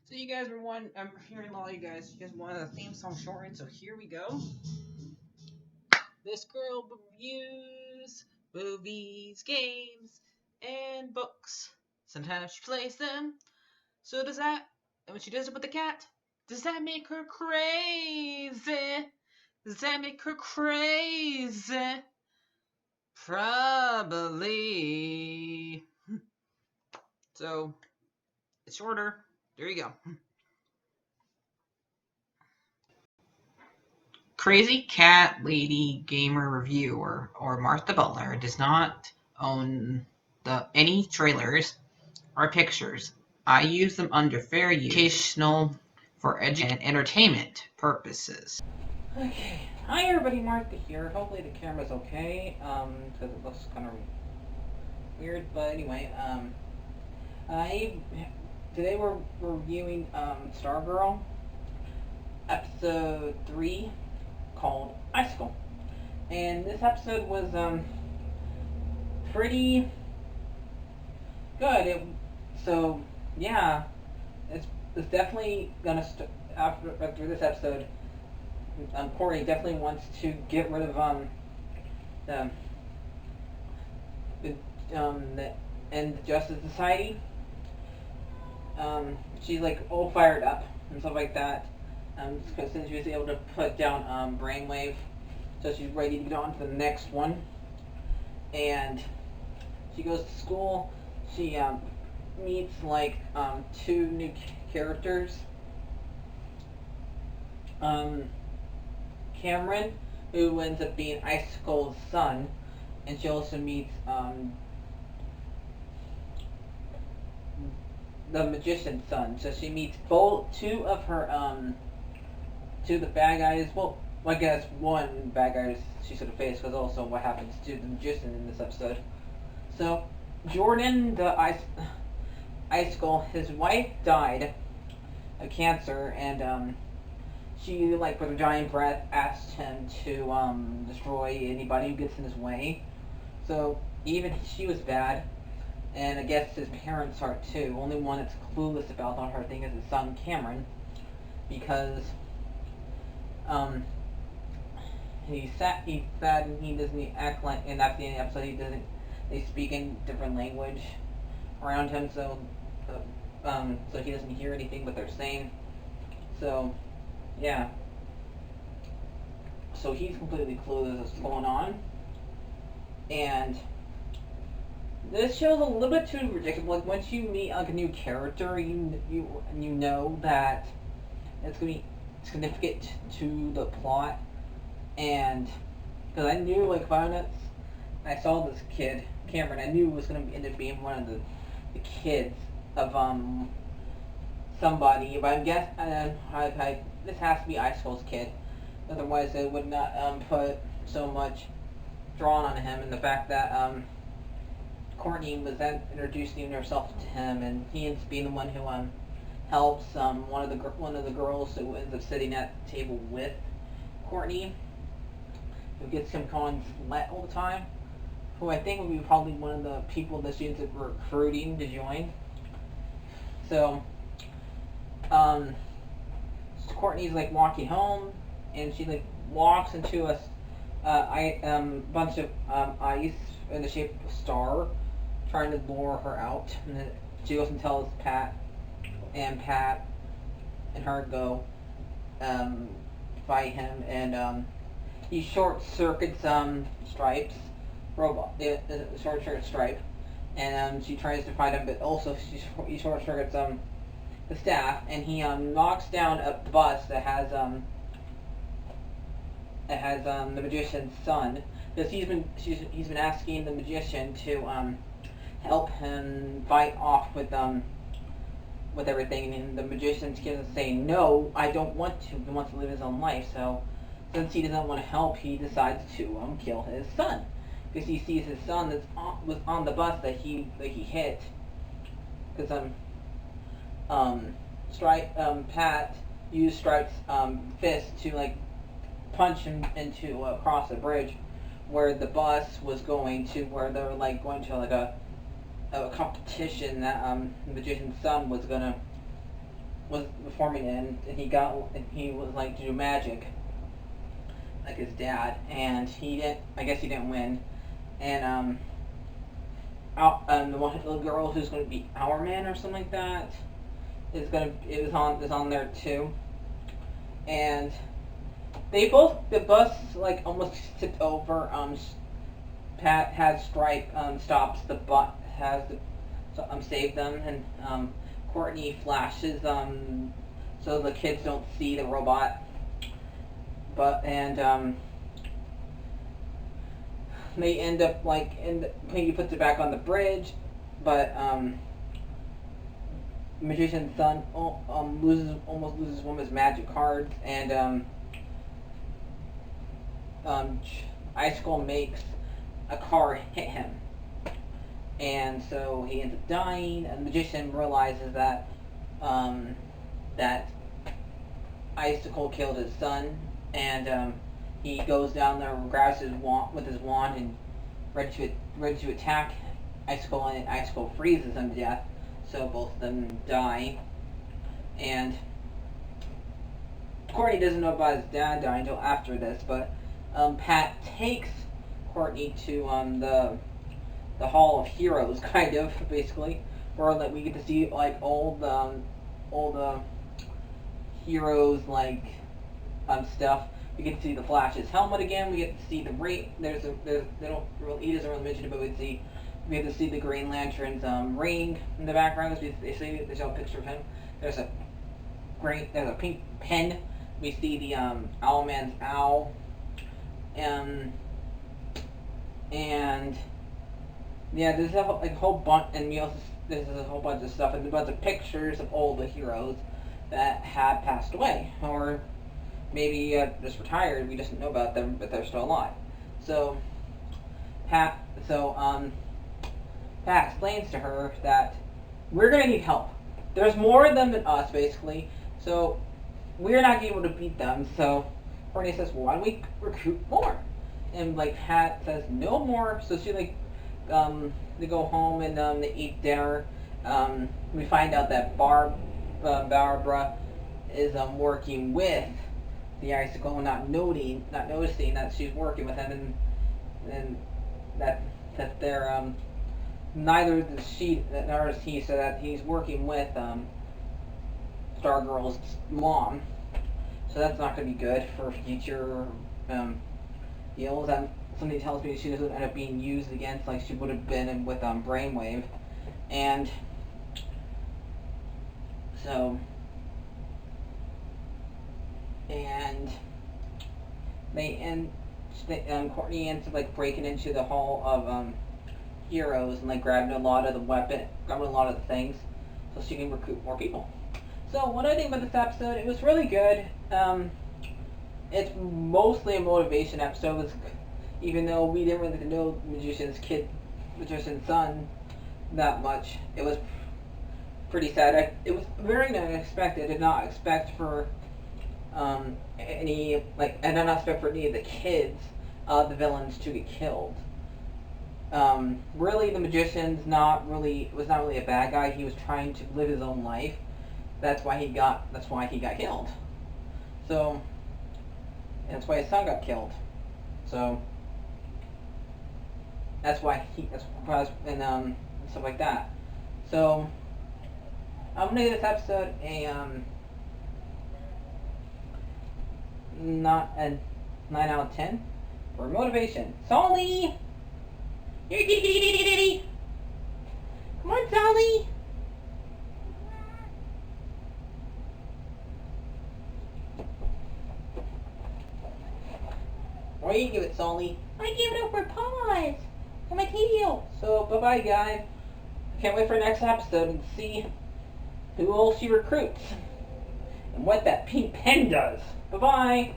So you guys were one. I'm hearing a lot of you guys. You guys wanted a theme song shortened, so here we go. This girl reviews movies, games, and books. Sometimes she plays them. So does that. And when she does it with the cat, does that make her crazy? Does that make her crazy? Probably. So it's shorter. There you go. Crazy Cat Lady Gamer Reviewer or Martha Butler does not own any trailers or pictures. I use them under fair use, educational, for education and entertainment purposes. Okay. Hi everybody, Martha here. Hopefully the camera's okay, because it looks kind of weird, but anyway, I today we're reviewing Stargirl episode 3 called Icicle. And this episode was pretty good. So yeah, it's definitely gonna after this episode. Courtney definitely wants to get rid of the the and the Justice Society. She's like all fired up and stuff like that. Since she was able to put down Brainwave, so she's ready to get on to the next one. And she goes to school. She meets like two new characters. Cameron, who ends up being Icicle's son, and she also meets the magician's son. So she meets two of the bad guys. Well, I guess one bad guy she's gonna face, because also what happens to the magician in this episode. So Jordan, the Icicle, his wife died of cancer, and she, like, with a giant breath, asked him to destroy anybody who gets in his way. So even she was bad, and I guess his parents are too. Only one that's clueless about the whole thing is his son Cameron, because he's sad and he doesn't act like, and that's the end of the episode, they speak in different language around him, so he doesn't hear anything what they're saying. So yeah, so he's completely clueless what's going on, and this show's a little bit too ridiculous. Like, once you meet like a new character, you know that it's gonna be significant to the plot, and because I knew, like, violence, I saw this kid Cameron. I knew it was gonna end up being one of the kids of somebody, but I guess this has to be Icicle's kid. Otherwise, they would not put so much drawn on him, and the fact that Courtney was then introducing herself to him, and he ends up being the one who helps one of the girls who ends up sitting at the table with Courtney, who gets him calling Let all the time, who I think would be probably one of the people that she ends up recruiting to join. So Courtney's like walking home, and she like walks into a bunch of ice in the shape of a star, trying to lure her out. And then she goes and tells Pat, and Pat and her go fight him, and he short circuits Stripes robot, short circuit Stripe, and she tries to fight him, but also he short circuits the staff, and he knocks down a bus that has the magician's son, because he's been asking the magician to help him fight off with everything, and the magician's gonna say, no, I don't want to. He wants to live his own life. So since he doesn't want to help, he decides to kill his son, because he sees his son was on the bus that he hit, because Pat used Stripe's fist to, like, punch him into across the bridge where the bus was going to, where they were like going to like a competition that the magician's son was was performing in, and he was like to do magic, like his dad, and he didn't. I guess he didn't win, and the one little girl who's going to be Our Man or something like that is on there too, and the bus like almost tipped over. Pat has Stripe stops the butt has the, save them, and Courtney flashes so the kids don't see the robot, and they end up he puts it back on the bridge, but magician's son almost loses one of his magic cards, and Icicle makes a car hit him, and so he ends up dying. And the magician realizes that that Icicle killed his son, and he goes down there and grabs his wand and ready to attack Icicle, and Icicle freezes him to death. So both of them die, and Courtney doesn't know about his dad dying until after this, but Pat takes Courtney to the Hall of Heroes, kind of, basically, where like we get to see like all the heroes stuff. We get to see the Flash's helmet again. We get to see the ring. He doesn't really mention it, but we get to see the Green Lantern's ring in the background. They show a picture of him. There's a pink pen. We see the Owlman's owl. And yeah, there's a whole bunch, and there's a whole bunch of stuff, and a bunch of pictures of all the heroes that had passed away, or maybe just retired. We just know about them, but they're still alive. So Pat explains to her that we're gonna need help. There's more of them than us, basically. So we're not gonna be able to beat them. So Courtney says, well, why don't we recruit more? And Pat says no more. So she they go home and they eat dinner. We find out that Barbara is working with the Icicle, not noticing that she's working with him, and that they're neither is he, so that he's working with Stargirl's mom. So that's not going to be good for future deals. And something tells me she doesn't end up being used against like she would have been with Brainwave. And so, and Courtney ends up breaking into the Hall of Heroes and grabbing a lot of the things, so she can recruit more people. So what do I think about this episode? It was really good. It's mostly a motivation episode, even though we didn't really know Magician's son that much. It was pretty sad. It was very unexpected. I did not expect for I did not expect for any of the kids, the villains, to get killed. Really, the magician's was not really a bad guy. He was trying to live his own life. That's why he got killed. So, and that's why his son got killed. So that's why and stuff like that. So I'm gonna give this episode not a 9 out of 10 for motivation. Solly! Come on, Solly! Why do you give it, Solly? I give it up for pause! For my TV. So, bye-bye, guys. Can't wait for next episode and see who else she recruits and what that pink pen does. Bye-bye!